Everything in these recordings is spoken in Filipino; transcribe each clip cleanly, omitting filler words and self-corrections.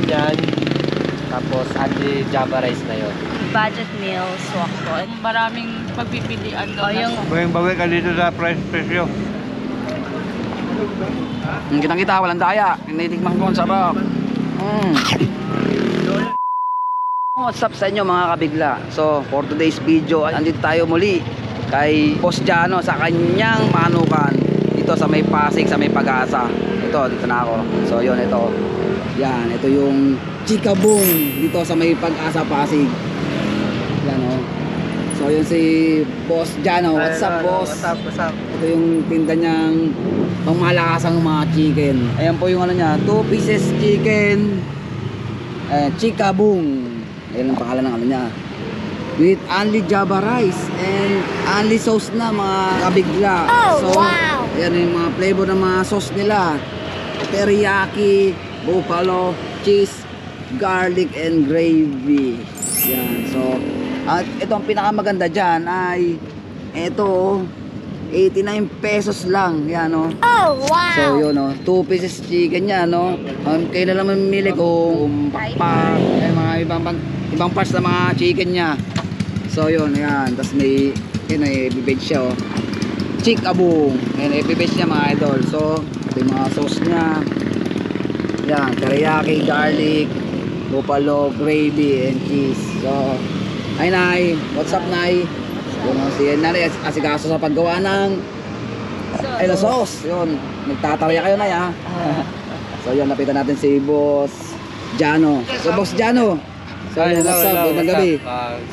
ganyan. Tapos only Java rice na yon. Budget meal, swak po. Maraming pagpipilian doon. Yung Bawing-bawi ka dito sa price presyo. Kitang-kita, walang daya. Tinitikman ko, ang sarap. What's up sa inyo mga kabigla? So, for today's video, andito tayo muli kay Boss Jano sa kanyang manukan dito sa may Pasig, sa may Pag-asa. Dito na ako. So, yun, ito. Yan, ito yung Chikabong dito sa may Pag-asa, Pasig. Yan, oh. So, yun si Boss Jano. What's up, boss? What's up? Ito yung tinda niyang pangmalakasang mga chicken. Ayan po yung ano niya, 2 pieces chicken, Chikabong. Ayan ang pangalan ng ano niya. With only Java rice and only sauce na mga kabigla. So, ayan yung mga flavor ng mga sauce nila. Teriyaki, buffalo, cheese, garlic, and gravy. Yan. So, at ito ang pinakamaganda dyan ay ito, 89 pesos lang. Yan, no? Oh, wow! So, yun, no? 2 pieces chicken yan, no? Kayo na lang mamimili kung pakpak, mga ibang parts ng mga chicken niya. So, yun, ayan. Tapos may, yun, ibibage siya, oh. Chikabong. Ayan, ibibage niya, mga idol. So, ito yung mga sauce niya. Yan, teriyaki, garlic, buffalo, gravy, and cheese. So, hi, Nay. What's up, Nay? Yun, si Nanay, asikaso sa paggawa ng sauce. Yun, nagtatarya kayo, Nay, ha? So, yun, napitan natin si Boss Jano. So, Boss Jano. So, yun, what's up? Magandang gabi.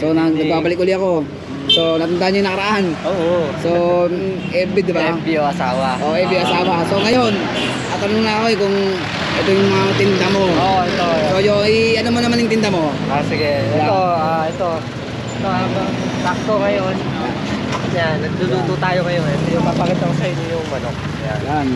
So, nagbabalik uli ako. So, natandaan niyo yung nakaraan. Oo. So, FB, di ba? FB o asawa. Oo, FB asawa. So, ngayon, tatanong na ako kung ito yung mga tinda mo. Oo, ito. So, ano mo naman yung tinda mo? Sige. Ito, sakto ngayon. Yan, nagluluto tayo ngayon. Ito yung papakita ko sa inyo yung manok. Yan. Yan.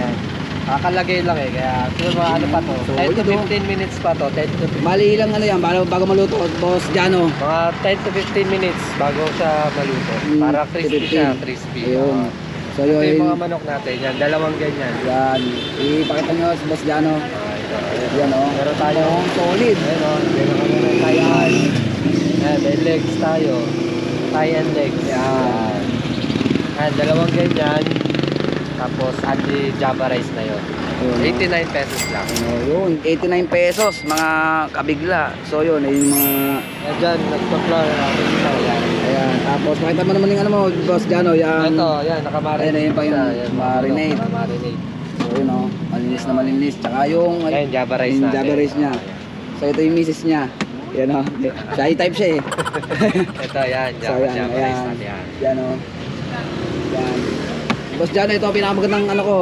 Yan. Kakalagay lang kaya siguro mga ano pa to, So, 10 to ito. 15 minutes pa to, 10 to 15. Bali ilang ano yan, bago maluto, Boss Jano. Mga 10 to 15 minutes bago siya maluto. Para crispy 15. siya, crispy. Ayun. So, Ito yung yun. mga manok natin, yan, dalawang ganyan. Yan. Ipakita nyo sa Boss Jano. Ito, Yan, oh. Meron tayo, Solid. ayun o, meron kami ng tayan. Ayan, may legs tayo. Thigh and legs. Yan. Ayan, dalawang ganyan. Tapos, only Java rice na yun. 89 pesos lang. Yun, 89 pesos, mga kabigla. So, yun, yung mga... Ayan dyan, nagpa-flour natin ito. Yan. Ayan, tapos pakita mo naman yung ano mo, Boss Jano, yan. Ito, yan, nakamarinate. Ayan, yun pa yung siya, yan, marinate. Nakamarinate. So, yun, oh, malinis na malinis. Tsaka yung... Ayan, Java rice yung natin. Java rice niya. So, ito yung misis niya. Yan, oh. Shy type siya, eh. Ito, yan, So, Java, yan, Java rice natin. Yan. Yan, oh. Yan. Boss Jano, ito ang pinakamagandang ano ko.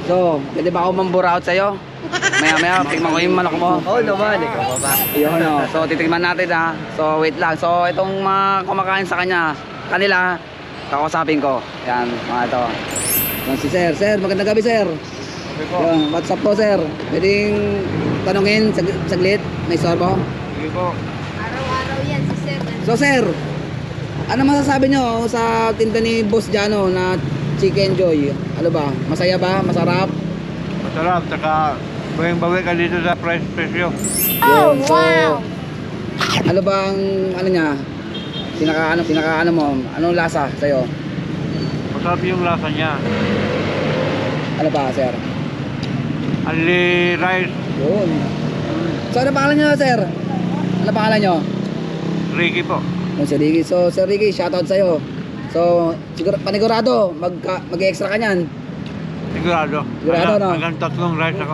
So, pwede ba ako mamburaot sa'yo? Maya, tingnan ko yung manok mo. Oo naman, ikaw ba? Yun, oh. So, titigman natin, ha. So, wait lang. So, itong mga kumakain sa kanila, kakausapin ko. Yan, mga ito. Yan, si Sir. Sir, magandang gabi, Sir. Yan, what's up po, Sir? Pwedeng tanungin, saglit? May sorbo? Sige po. araw-araw yan si Sir. So, Sir, ano masasabi nyo sa tinda ni Boss Jano na Chicken Joy? Ano ba? Masaya ba? Masarap? Masarap, saka bawing-bawi ka dito sa price presyo. Yun, so, ano bang ano niya? Pinaka ano mo? Anong lasa sa'yo? Masarap yung lasa niya. Ano pa, Sir? Only rice, Yun. So, ano pangalan nyo, Sir? Ano pangalan nyo? Ricky po. Si Ricky. So, Sir Ricky, shoutout sa'yo. So, panigurado, mag-extra ka niyan. Sigurado. Sigurado, no? Hanggang 3 rice ako.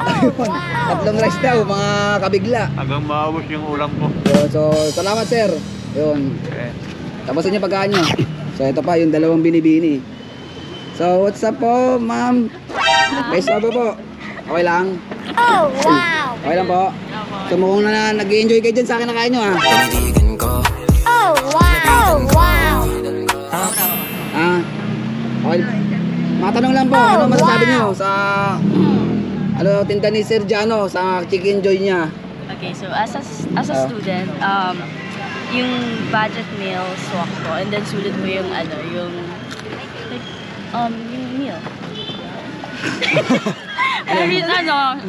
Tatlong rice daw, mga kabigla. Hanggang maubos yung ulam ko. Yun, so, salamat, Sir. Yun. Okay. Tapos niyo pagkaan nyo. So, ito pa, yung dalawang binibini. So, what's up po, ma'am? Guys, ano po? Okay lang? Oh, wow! Okay lang po? So, mukhang na nag-enjoy kayo dyan sa akin na kain nyo, ha? Oh, wow! Oh, wow! Ah, okay. Matanong lang po, ano masasabi nyo sa tinda ni Sir Jano sa Chicken Joy niya? Okay, so as a student, yung budget meal, swak ko, and then sulit mo yung yung meal. I mean,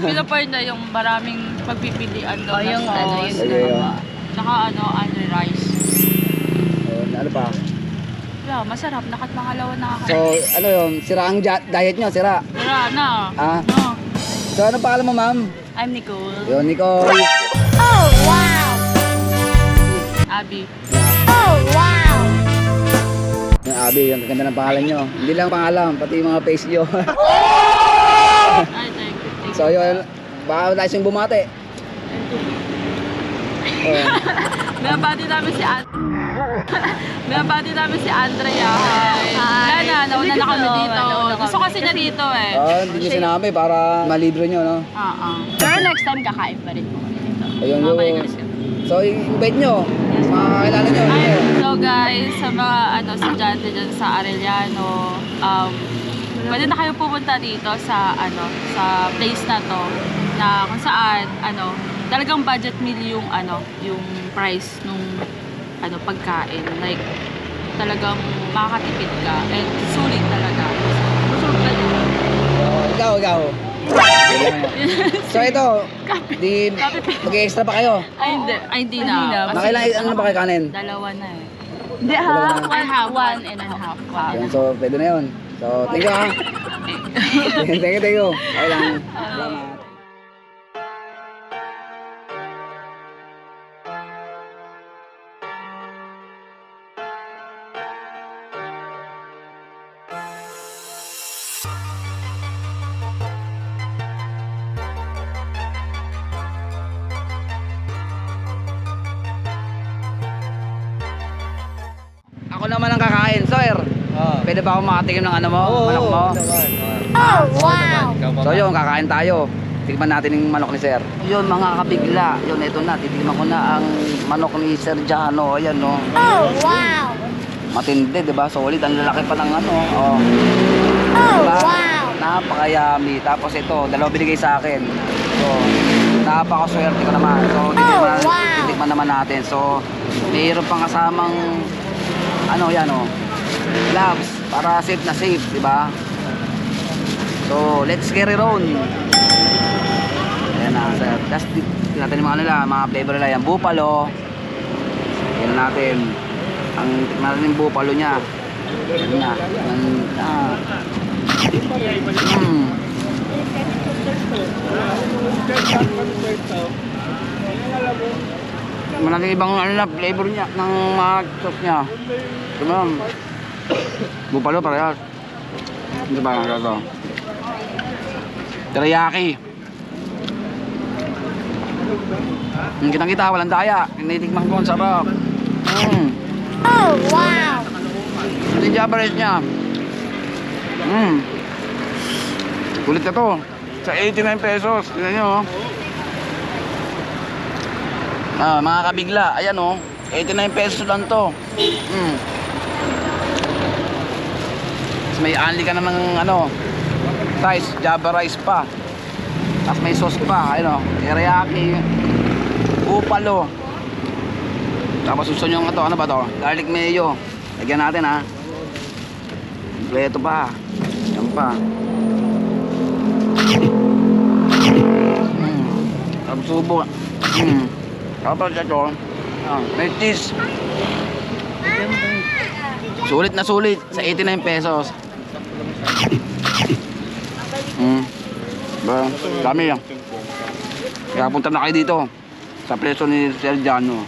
pinapoint na yung maraming pagpipilian doon. yung na ano, sauce. yung Okay, Saka ano, rice. Ayun, ano pa? Yeah, masarap. Nakatmangalawan na ako. So, ano yun? Sira ang diet nyo, sira. Tara na. Ah? No. So, ano pangalan mo, ma'am? I'm Nicole. Yun, Nicole. Abby. Yung Abby, yung ganda ng pangalan nyo. Hindi lang pangalan, pati yung mga face nyo. Ay, thank you. So, yun. Baka tayo siyang bumate. Oh. Binabati namin si Binabati namin si Andrea. Wala na, nauna na kami dito. Gusto kasi na dito eh. Oh, hindi nyo sinabi para malibre nyo, no? Pero next time kakain pa rin po kami dito. Ayun, Mamaya yun. guys. So, invite nyo. Sa mga kakilala nyo. Ay, so guys, sa mga estudyante dyan sa Arellano, pwede na kayo pumunta dito sa sa place na to na kung saan talagang budget meal yung yung price nung pagkain. Like talagang makakatipid ka and sulit talaga. Busog ka din. Ikaw. So, ito. Di, mag-extra pa kayo. Ay, hindi na. Kasi Nakailang, ano ba kayo kanin? dalawa na eh. Hindi, Dalawa one and a half. Yun, so, pwede na yun. So, thank you, ha? Thank you. Okay lang. Salamat. Ako naman ang kakain, sir. Oh. Pwede ba ako makatikim ng ano mo? Oo, Manok mo? naman. Ah, Wow! So yun, kakain tayo. Tikman natin yung manok ni sir. Yun mga kabigla. Yun, ito na. Titikman ko na ang manok ni Sir Jano. Ayan, no? Matindi, di ba? Solid. Ang lalaki pa ng ano. Oh. Diba? Napaka-yummy. Tapos ito, dalawa binigay sa akin. So, napaka-swerte ko naman. So, titikman naman natin. So, mayroon pang kasamang yan, oh. Gloves. Para safe na safe, di ba? So, let's get it on. Ayan na, sir. Just natin yung mga nila, mga flavor nila. Yan, buffalo. Yan natin. Ang tikman natin yung buffalo niya. Yan na. Yan na. Malaki ibang flavor niya ng mga sauce niya. Diba? Buffalo parehas. Diba? Ito. Teriyaki. Kitang-kita, walang daya. Tinitikman ko, ang sarap. Ito yung Java rice niya. Kulit na to. Sa 89 pesos. Tignan nyo, oh. Mga kabigla. Ayan, oh. 89 pesos lang to. Tapos may anli ka naman rice, Java rice pa. Tapos may sauce pa, ayun, teriyaki, buffalo. Tapos gusto nyo ano ba to? Garlic mayo. Lagyan natin, ha. Kompleto pa. Yan pa. Tapos subo. Tapos ito, may cheese. Sulit na sulit sa 89 pesos. Dami yan. Kaya punta na kayo dito sa preso ni Sir Jano.